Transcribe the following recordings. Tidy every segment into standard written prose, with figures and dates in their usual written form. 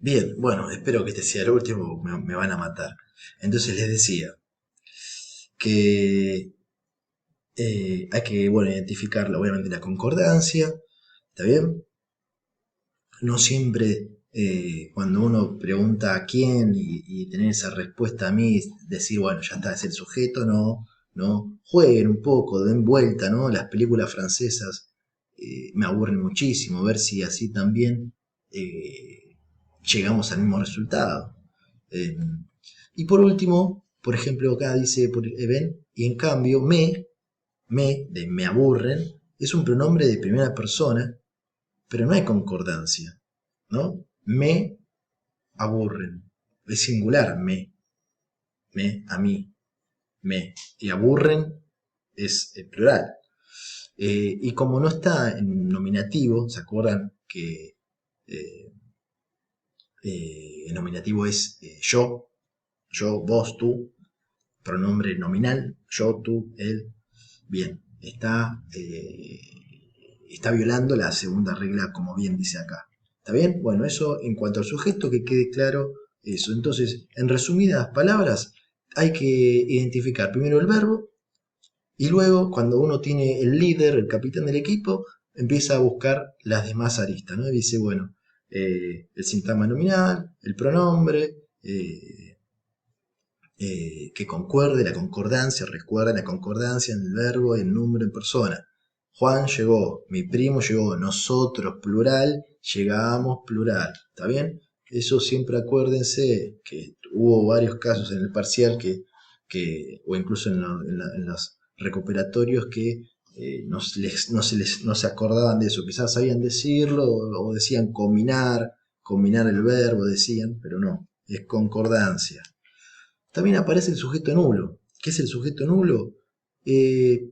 Bien, bueno, espero que este sea el último, me van a matar. Entonces les decía que hay que, bueno, identificar obviamente la concordancia, ¿está bien? No siempre cuando uno pregunta a quién y tener esa respuesta a mí, decir, bueno, ya está, es el sujeto, no, no, jueguen un poco, den vuelta, ¿no? Las películas francesas me aburren muchísimo, ver si así también llegamos al mismo resultado. Eh, y por último, por ejemplo, acá dice, ven, y en cambio, de me aburren, es un pronombre de primera persona, pero no hay concordancia, ¿no? Me aburren. Es singular, a mí, me. Y aburren es el plural. Y como no está en nominativo, ¿se acuerdan que eh, el nominativo es yo, vos, tú, pronombre nominal, yo, tú, él? Bien, está violando la segunda regla, como bien dice acá. ¿Está bien? Bueno, eso en cuanto al sujeto, que quede claro eso. Entonces, en resumidas palabras, hay que identificar primero el verbo y luego, cuando uno tiene el líder, el capitán del equipo, empieza a buscar las demás aristas, ¿no? Y dice, bueno, el sintagma nominal, el pronombre, que concuerde, la concordancia, recuerda la concordancia en el verbo, en número, en persona. Juan llegó, mi primo llegó, nosotros, plural, llegamos, plural. ¿Está bien? Eso siempre acuérdense que hubo varios casos en el parcial o incluso en los recuperatorios que no se acordaban de eso. Quizás sabían decirlo o decían combinar el verbo, decían, pero no, es concordancia. También aparece el sujeto nulo. ¿Qué es el sujeto nulo? ¿Se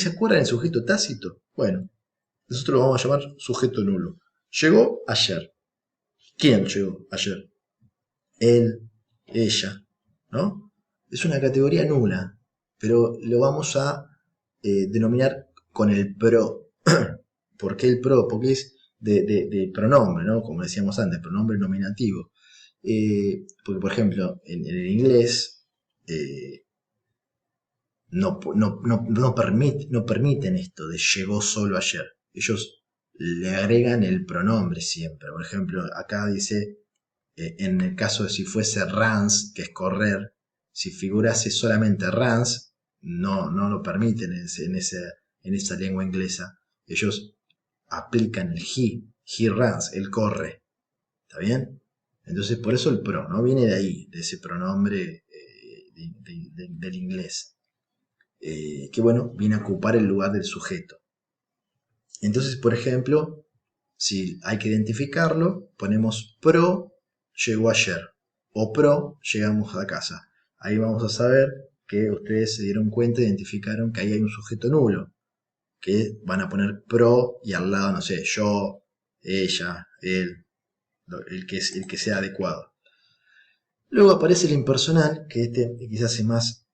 acuerdan del sujeto tácito? Bueno, nosotros lo vamos a llamar sujeto nulo. Llegó ayer. ¿Quién llegó ayer? Él, ella, ¿no? Es una categoría nula, pero lo vamos a denominar con el pro. ¿Por qué el pro? Porque es de pronombre, ¿no? Como decíamos antes, pronombre nominativo. Porque, por ejemplo, en el inglés eh, no permiten esto de llegó solo ayer. Ellos le agregan el pronombre siempre. Por ejemplo, acá dice, en el caso de si fuese runs, que es correr, si figurase solamente runs, no lo permiten en esa lengua inglesa. Ellos aplican el he runs, él corre. ¿Está bien? Entonces, por eso el pro, ¿no? Viene de ahí, de ese pronombre del inglés. Que bueno, viene a ocupar el lugar del sujeto. Entonces, por ejemplo, si hay que identificarlo, ponemos pro llegó ayer o pro llegamos a casa. Ahí vamos a saber que ustedes se dieron cuenta, identificaron que ahí hay un sujeto nulo, que van a poner pro y al lado, no sé, yo, ella, él, el que sea adecuado. Luego aparece el impersonal, que este quizás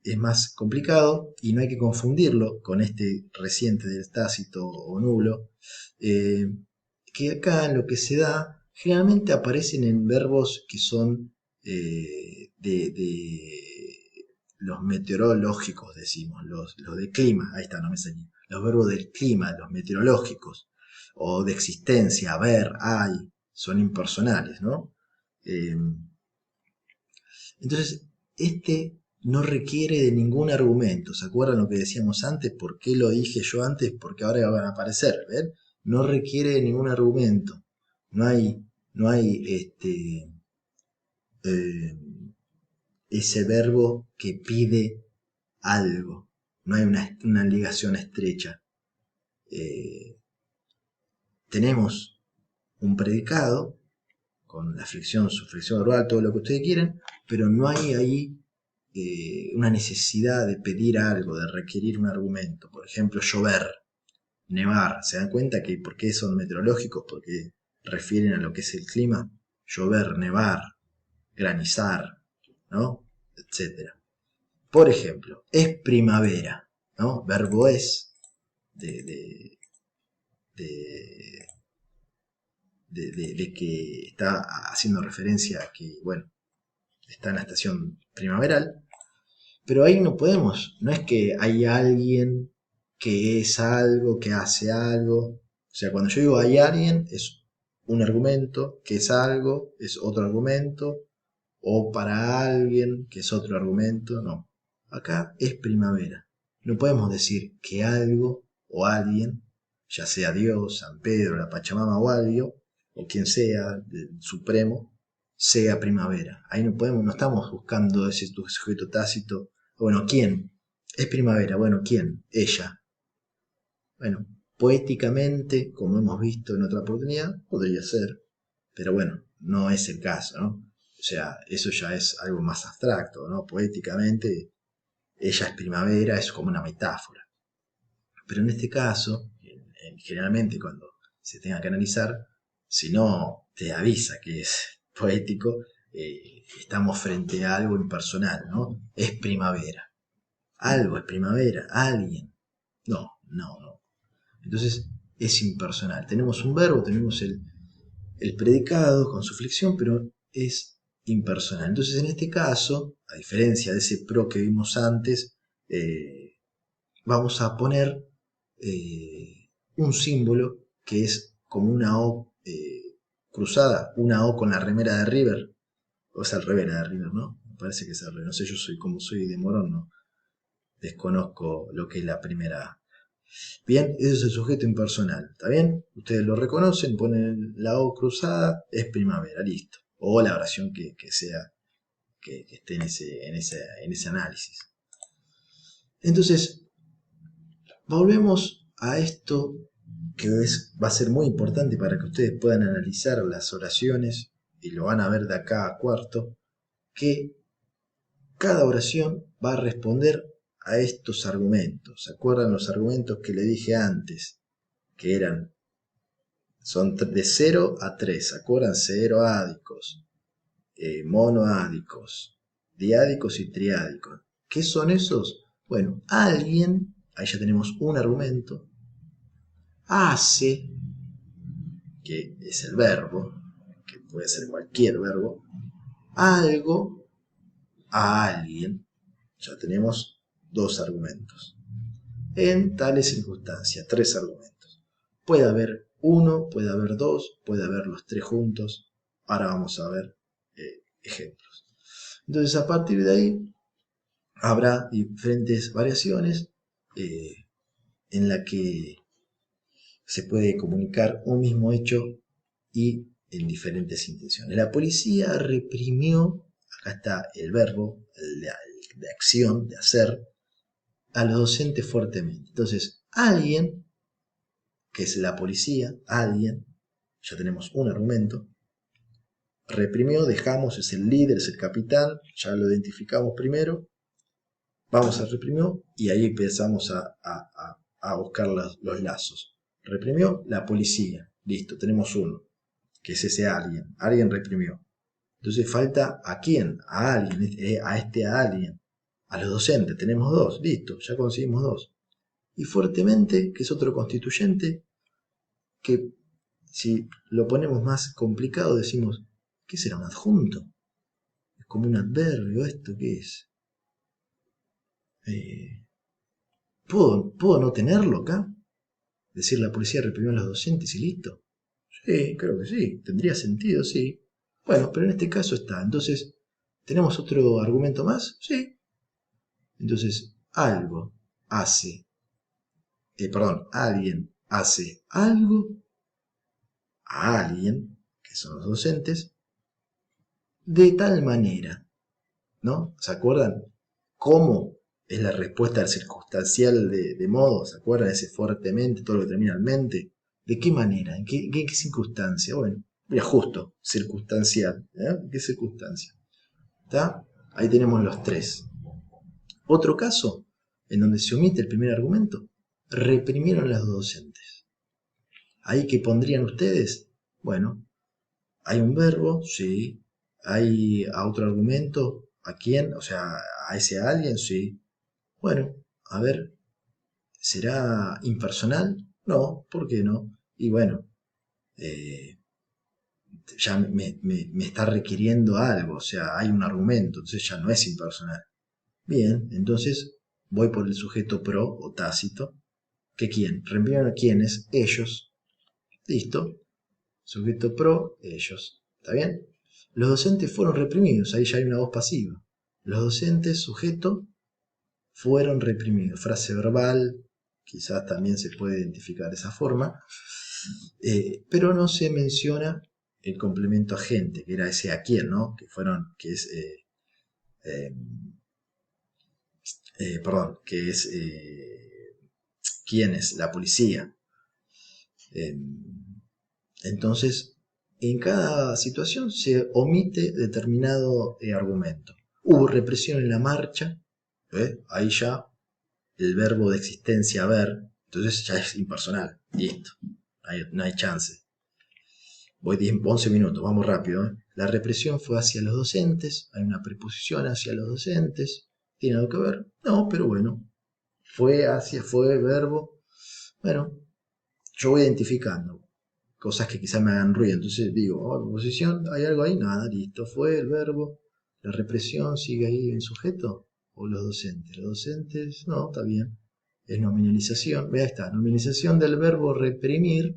es más complicado y no hay que confundirlo con este reciente del tácito o nulo, eh, que acá lo que se da generalmente aparecen en verbos que son de los meteorológicos, decimos, los de clima, ahí está, no me salí, los verbos del clima, los meteorológicos, o de existencia, haber, hay, son impersonales, ¿no? Eh, entonces, este no requiere de ningún argumento. ¿Se acuerdan lo que decíamos antes? ¿Por qué lo dije yo antes? Porque ahora van a aparecer, ¿ven? No requiere de ningún argumento. No hay, no hay eh, ese verbo que pide algo. No hay una ligación estrecha. Eh, tenemos un predicado con la fricción, sufricción verbal, todo lo que ustedes quieran, pero no hay ahí una necesidad de pedir algo, de requerir un argumento. Por ejemplo, llover, nevar. ¿Se dan cuenta que por qué son meteorológicos? Porque refieren a lo que es el clima. Llover, nevar, granizar, ¿no? Etcétera. Por ejemplo, es primavera, ¿no? Verbo es de, de, de, de que está haciendo referencia a que, bueno, está en la estación primaveral, pero ahí no podemos, no es que hay alguien que es algo, que hace algo, o sea, cuando yo digo hay alguien es un argumento, que es algo, es otro argumento, o para alguien, que es otro argumento, no. Acá es primavera. No podemos decir que algo o alguien, ya sea Dios, San Pedro, la Pachamama o algo, o quien sea, el Supremo, sea primavera. Ahí no podemos, no estamos buscando ese sujeto tácito. Bueno, ¿quién? Es primavera. Bueno, ¿quién? Ella. Bueno, poéticamente, como hemos visto en otra oportunidad, podría ser, pero bueno, no es el caso, ¿no? O sea, eso ya es algo más abstracto, ¿no? Poéticamente, ella es primavera, es como una metáfora. Pero en este caso, generalmente cuando se tenga que analizar, si no te avisa que es poético, estamos frente a algo impersonal, ¿no? Es primavera. Algo es primavera, alguien. No, no, no. Entonces es impersonal. Tenemos un verbo, tenemos el predicado con su flexión, pero es impersonal. Entonces en este caso, a diferencia de ese pro que vimos antes, vamos a poner un símbolo que es como una O cruzada, una O con la remera de River, o es al revés la de River, ¿no? Me parece que es al revés, no sé, yo soy como soy de Morón, ¿no? Desconozco lo que es la primera A. Bien, ese es el sujeto impersonal, ¿está bien? Ustedes lo reconocen, ponen la O cruzada, es primavera, listo. O la oración que sea, que esté en ese análisis. Entonces, volvemos a esto que va a ser muy importante para que ustedes puedan analizar las oraciones, y lo van a ver de acá a cuarto, que cada oración va a responder a estos argumentos. ¿Se acuerdan los argumentos que le dije antes? Que son de 0 a 3, ¿se acuerdan? Ceroádicos, monoádicos, diádicos y triádicos. ¿Qué son esos? Bueno, alguien, ahí ya tenemos un argumento, hace, que es el verbo, que puede ser cualquier verbo, algo a alguien. Ya tenemos dos argumentos. En tales circunstancias, tres argumentos. Puede haber uno, puede haber dos, puede haber los tres juntos. Ahora vamos a ver ejemplos. Entonces, a partir de ahí, habrá diferentes variaciones en la que se puede comunicar un mismo hecho y en diferentes intenciones. La policía reprimió, acá está el verbo de acción, de hacer, a los docentes fuertemente. Entonces, alguien, que es la policía, alguien, ya tenemos un argumento, reprimió, dejamos, es el líder, es el capitán, ya lo identificamos primero, vamos a reprimió y ahí empezamos a buscar los lazos. Reprimió la policía, listo, tenemos uno, que es ese alguien, alguien reprimió. Entonces falta a quién, a alguien, a este alguien, a los docentes, tenemos dos, listo, ya conseguimos dos. Y fuertemente, que es otro constituyente, que si lo ponemos más complicado decimos, ¿qué será un adjunto? Es como un adverbio, ¿esto qué es? ¿Puedo no tenerlo acá? Decir la policía reprimió a los docentes y listo. Sí, creo que sí, tendría sentido, sí. Bueno, pero en este caso está. Entonces, ¿tenemos otro argumento más? Sí. Entonces, algo hace, alguien hace algo a alguien, que son los docentes, de tal manera, ¿no? ¿Se acuerdan? ¿Cómo es la respuesta al circunstancial de modo? ¿Se acuerdan ese fuertemente, todo lo que termina en mente? ¿De qué manera? ¿En qué circunstancia? Bueno, mira, justo, circunstancial. ¿En qué circunstancia? ¿Está? Ahí tenemos los tres. Otro caso, en donde se omite el primer argumento, reprimieron a los docentes. ¿Ahí qué pondrían ustedes? Bueno, hay un verbo, sí. Hay a otro argumento, ¿a quién? O sea, a ese alguien, sí. Bueno, a ver, ¿será impersonal? No, ¿por qué no? Y bueno, ya me está requiriendo algo, o sea, hay un argumento, entonces ya no es impersonal. Bien, entonces voy por el sujeto pro o tácito. ¿Que quién? Primero, ¿quiénes? Ellos. Listo. Sujeto pro, ellos. ¿Está bien? Los docentes fueron reprimidos. Ahí ya hay una voz pasiva. Los docentes, sujeto, fueron reprimidos. Frase verbal, quizás también se puede identificar de esa forma. Pero no se menciona el complemento agente, que era ese a quién, ¿no? Que es quién es, la policía. Entonces, en cada situación se omite determinado argumento. Hubo represión en la marcha, ahí ya el verbo de existencia haber, entonces ya es impersonal, listo, no hay chance. Voy 11 minutos, vamos rápido. La represión fue hacia los docentes, hay una preposición hacia los docentes, ¿tiene algo que ver? No, pero bueno, fue verbo. Bueno, yo voy identificando cosas que quizás me hagan ruido, entonces digo, preposición, ¿hay algo ahí? Nada, listo, fue el verbo. La represión sigue ahí en sujeto, o los docentes, no, está bien, es nominalización, vea, está, nominalización del verbo reprimir.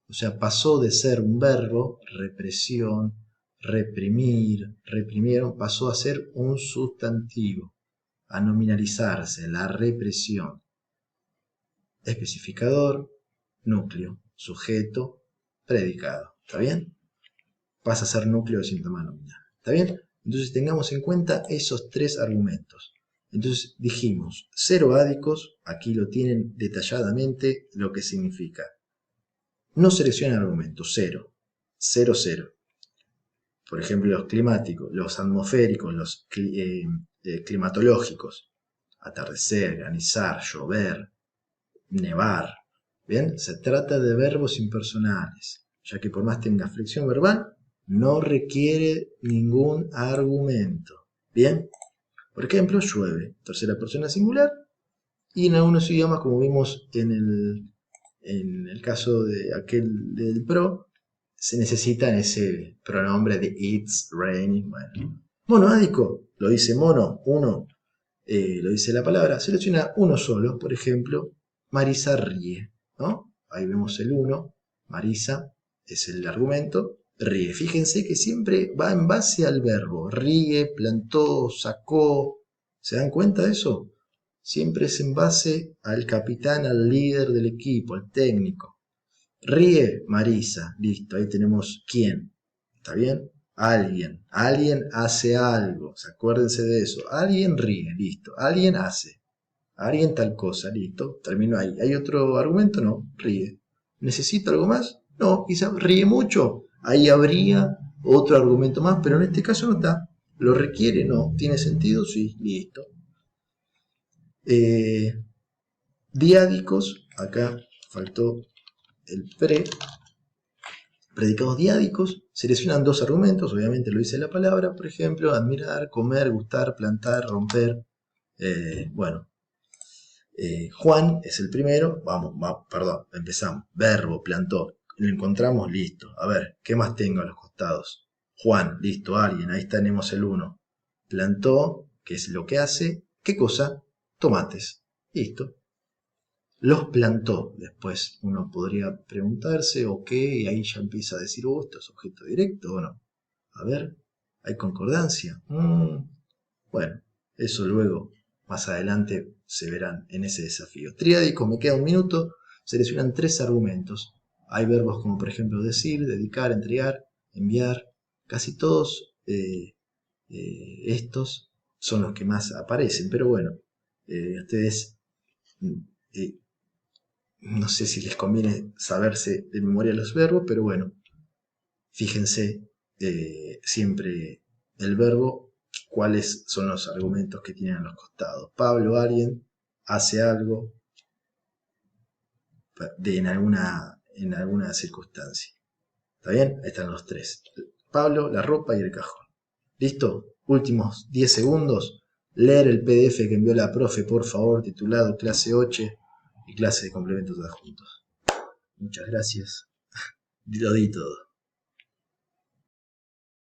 O sea, pasó de ser un verbo, represión, reprimir, reprimieron, pasó a ser un sustantivo, a nominalizarse, la represión. Especificador, núcleo, sujeto, predicado. ¿Está bien? Pasa a ser núcleo de síntoma nominal. ¿Está bien? Entonces tengamos en cuenta esos tres argumentos. Entonces dijimos, cero ádicos, aquí lo tienen detalladamente lo que significa. No seleccionan argumentos, 0, 0, 0. Por ejemplo, los climáticos, los atmosféricos, los climatológicos. Atardecer, granizar, llover, nevar. Bien, se trata de verbos impersonales, ya que por más tenga flexión verbal, no requiere ningún argumento. Bien, por ejemplo, llueve, tercera persona singular, y en algunos idiomas, como vimos en el caso de aquel del pro, se necesita ese pronombre de it's raining. Bueno, monoádico, lo dice mono, uno, lo dice la palabra, selecciona uno solo, por ejemplo, Marisa ríe, ¿no? Ahí vemos el uno, Marisa es el argumento, ríe. Fíjense que siempre va en base al verbo, ríe, plantó, sacó, ¿se dan cuenta de eso? Siempre es en base al capitán, al líder del equipo, al técnico. Ríe Marisa, listo, ahí tenemos quién, ¿está bien? Alguien hace algo, acuérdense de eso, alguien ríe, listo, alguien hace, alguien tal cosa, listo, termino ahí. ¿Hay otro argumento? No, ríe. ¿Necesito algo más? No, quizá ríe mucho, ahí habría otro argumento más, pero en este caso no está. ¿Lo requiere? No. ¿Tiene sentido? Sí, listo. Diádicos, acá faltó el predicados diádicos, seleccionan dos argumentos, obviamente lo dice la palabra, por ejemplo, admirar, comer, gustar, plantar, romper. Juan es el primero, perdón, empezamos. Verbo, plantó, lo encontramos, listo. A ver, ¿qué más tengo a los costados? Juan, listo, alguien, ahí tenemos el uno. Plantó, que es lo que hace, ¿qué cosa? Tomates, listo. Los plantó. Después uno podría preguntarse, ok, y ahí ya empieza a decir, esto es objeto directo o no. A ver, ¿hay concordancia? Bueno, eso luego, más adelante, se verán en ese desafío. Triádico, me queda un minuto, seleccionan tres argumentos. Hay verbos como por ejemplo decir, dedicar, entregar, enviar. Casi todos estos son los que más aparecen, pero bueno, ustedes... no sé si les conviene saberse de memoria los verbos, pero bueno, fíjense siempre el verbo, cuáles son los argumentos que tienen a los costados. Pablo, alguien, hace algo en alguna circunstancia. ¿Está bien? Ahí están los tres. Pablo, la ropa y el cajón. ¿Listo? Últimos 10 segundos. Leer el PDF que envió la profe, por favor, titulado Clase 8 y Clase de Complementos Adjuntos. Muchas gracias. Lo di todo.